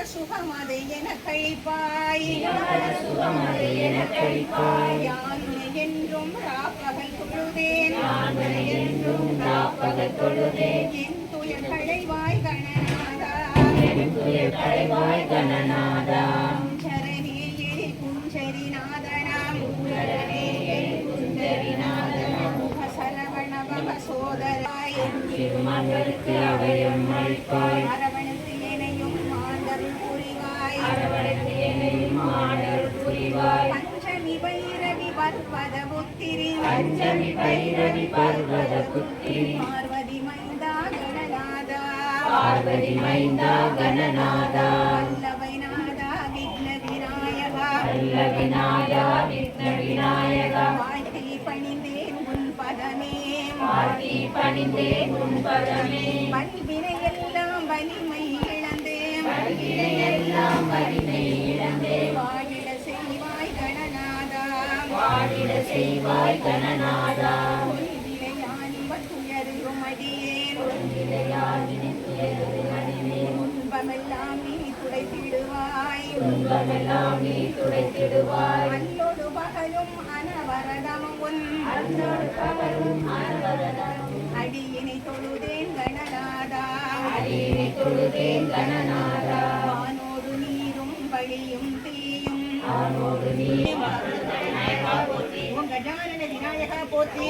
சுகமதை என கழிப்பாய் யானை என்றும் ராப்பகல் தொழுதேன் என் துயர் களைவாய் கணநாதா சரணியே குஞ்சரி நாதனாம் முகசலவணவ சோதராய் அரவணத்து எனையும் மாண்டருள் புரிவாய் பஞ்சமி பைரவி பர்வத புத்திரி பார்வதி மைந்தா கணநாதா வல்லவைநாதா விக்ன விநாயகா வாழ்த்தி பணிந்தேன் உன் பதமே வல்வினையெல்லாம் வலிமை இழந்தேன் வாழிட செய்வாய் கணநாதா விளையானிவ துயரும் அடியேன் துன்பமெல்லாம் நீ துடைத்திடுவாய் அல்லோடு பகலும் அனவரதமுன் அடியினை தொழுதேன் கணநாதா வானோடு நீரும் வழியும் தீயும் உங்க ஜானன விநாயகா போற்றி